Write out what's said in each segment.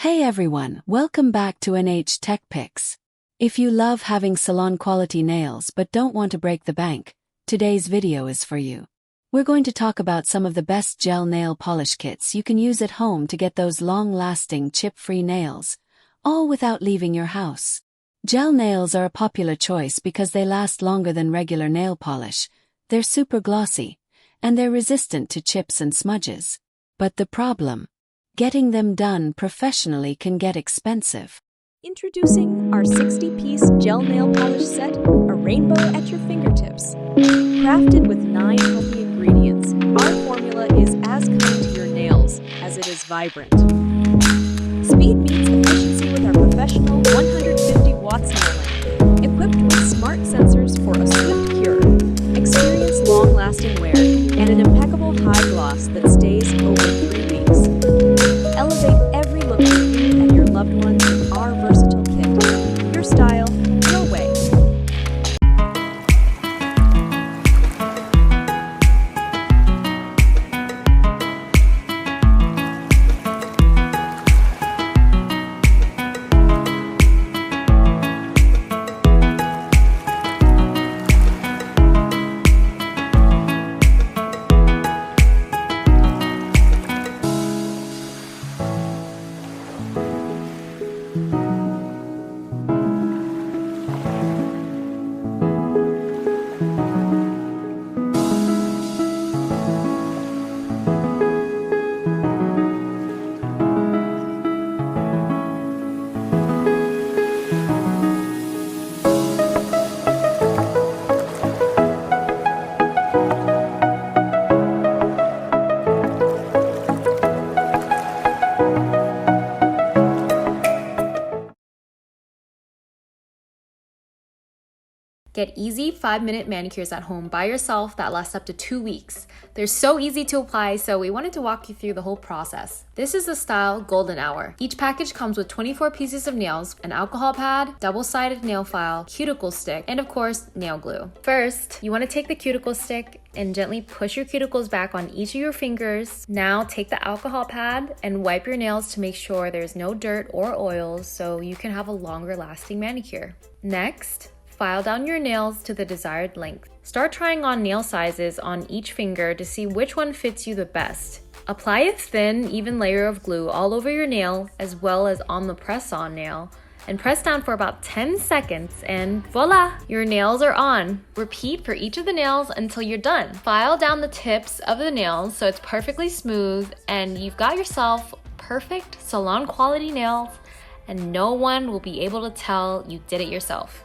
Hey everyone, welcome back to NH Tech Picks. If you love having salon-quality nails but don't want to break the bank, today's video is for you. We're going to talk about some of the best gel nail polish kits you can use at home to get those long-lasting chip-free nails, all without leaving your house. Gel nails are a popular choice because they last longer than regular nail polish, they're super glossy, and they're resistant to chips and smudges. But the problem? Getting them done professionally can get expensive. Introducing our 60-piece gel nail polish set, a rainbow at your fingertips. Crafted with 9 healthy ingredients, our formula is as kind to your nails as it is vibrant. Speed meets efficiency with our professional 150 watts nail lamp, equipped with smart sensors for a swift cure. Experience long-lasting wear and an impeccable high gloss that stays over 3 weeks. Elevate every look for you and your loved ones with our versatile kit. Your style, your way. Get easy 5-minute manicures at home by yourself that last up to 2 weeks. They're so easy to apply, so we wanted to walk you through the whole process. This is the style Golden Hour. Each package comes with 24 pieces of nails, an alcohol pad, double-sided nail file, cuticle stick, and of course, nail glue. First, you want to take the cuticle stick and gently push your cuticles back on each of your fingers. Now take the alcohol pad and wipe your nails to make sure there's no dirt or oils so you can have a longer lasting manicure. Next, file down your nails to the desired length. Start trying on nail sizes on each finger to see which one fits you the best. Apply a thin, even layer of glue all over your nail as well as on the press-on nail, and press down for about 10 seconds and voila! Your nails are on. Repeat for each of the nails until you're done. File down the tips of the nails so it's perfectly smooth and you've got yourself perfect salon quality nails, and no one will be able to tell you did it yourself.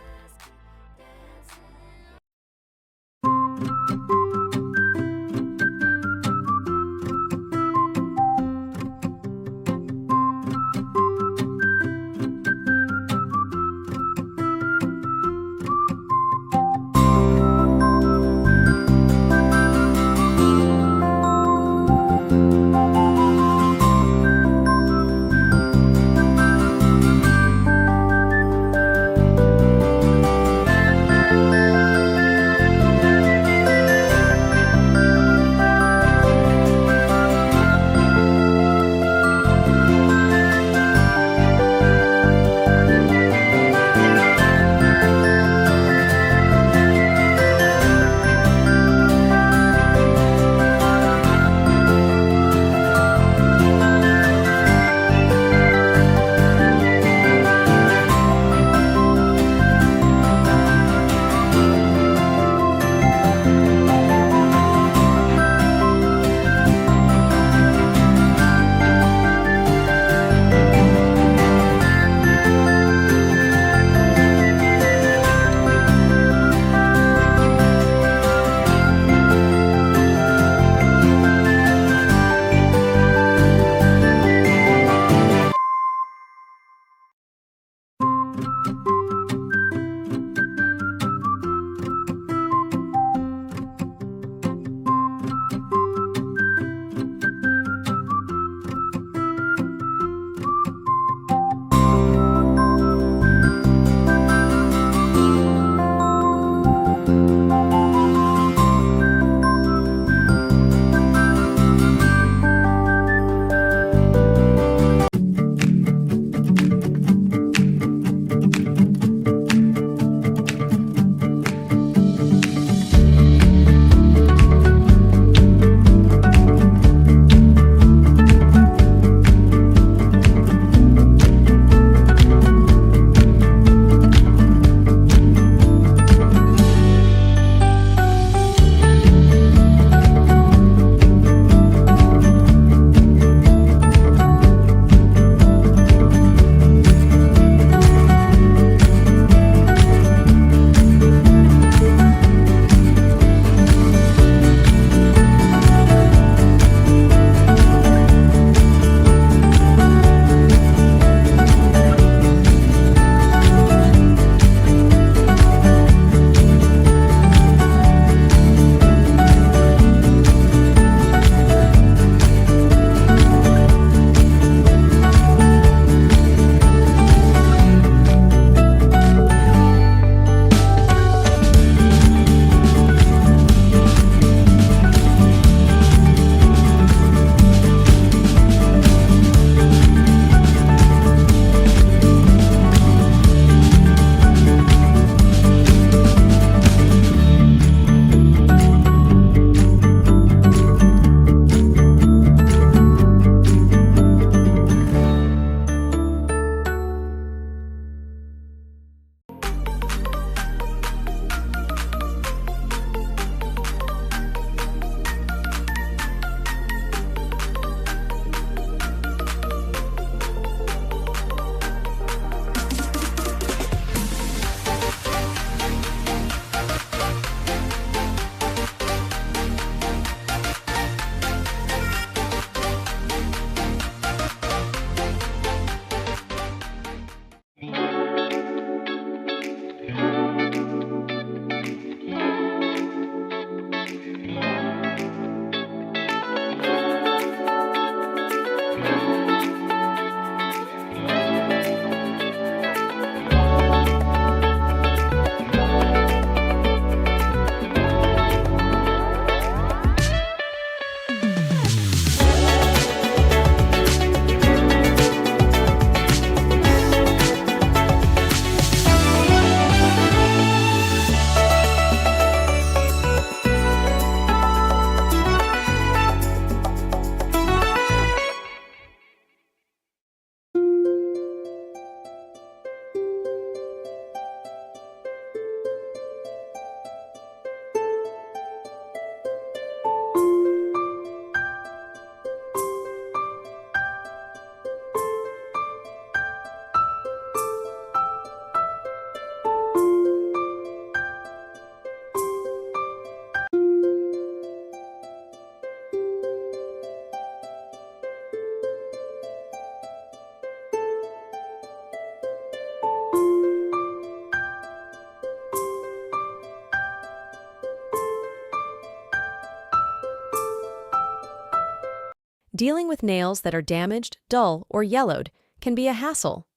Dealing with nails that are damaged, dull, or yellowed can be a hassle.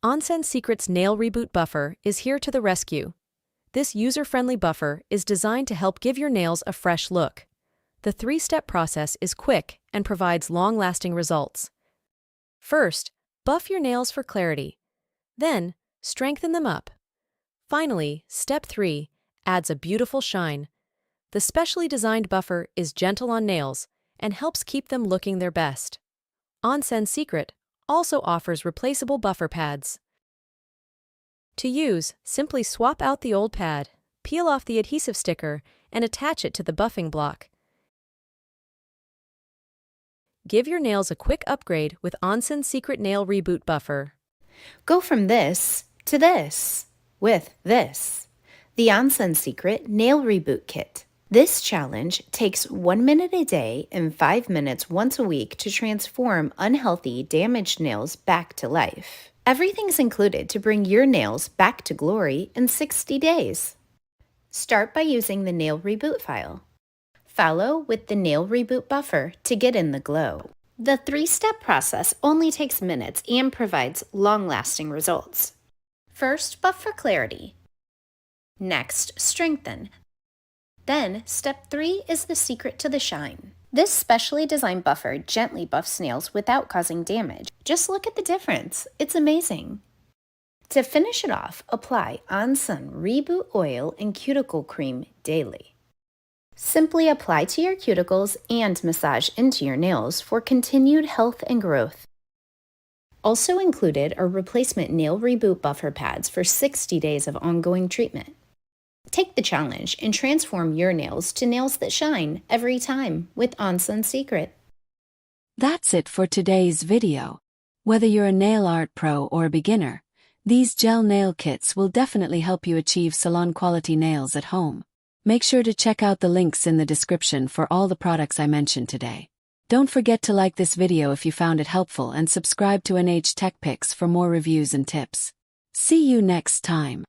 Onsen Secret's Nail Reboot Buffer is here to the rescue. This user-friendly buffer is designed to help give your nails a fresh look. The 3-step process is quick and provides long-lasting results. First, buff your nails for clarity. Then, strengthen them up. Finally, step 3 adds a beautiful shine. The specially designed buffer is gentle on nails and helps keep them looking their best. Onsen Secret also offers replaceable buffer pads. To use, simply swap out the old pad, peel off the adhesive sticker, and attach it to the buffing block. Give your nails a quick upgrade with Onsen Secret Nail Reboot Buffer. Go from this to this with this. The Onsen Secret Nail Reboot Kit. This challenge takes 1 minute a day and 5 minutes once a week to transform unhealthy, damaged nails back to life. Everything's included to bring your nails back to glory in 60 days. Start by using the Nail Reboot file. Follow with the Nail Reboot Buffer to get in the glow. The 3-step process only takes minutes and provides long-lasting results. First, buff for clarity. Next, strengthen. Then, step 3 is the secret to the shine. This specially designed buffer gently buffs nails without causing damage. Just look at the difference. It's amazing. To finish it off, apply Onsen Reboot Oil and Cuticle Cream daily. Simply apply to your cuticles and massage into your nails for continued health and growth. Also included are replacement Nail Reboot Buffer pads for 60 days of ongoing treatment. Take the challenge and transform your nails to nails that shine every time with Onsen Secret. That's it for today's video. Whether you're a nail art pro or a beginner, these gel nail kits will definitely help you achieve salon-quality nails at home. Make sure to check out the links in the description for all the products I mentioned today. Don't forget to like this video if you found it helpful and subscribe to NH Tech Picks for more reviews and tips. See you next time.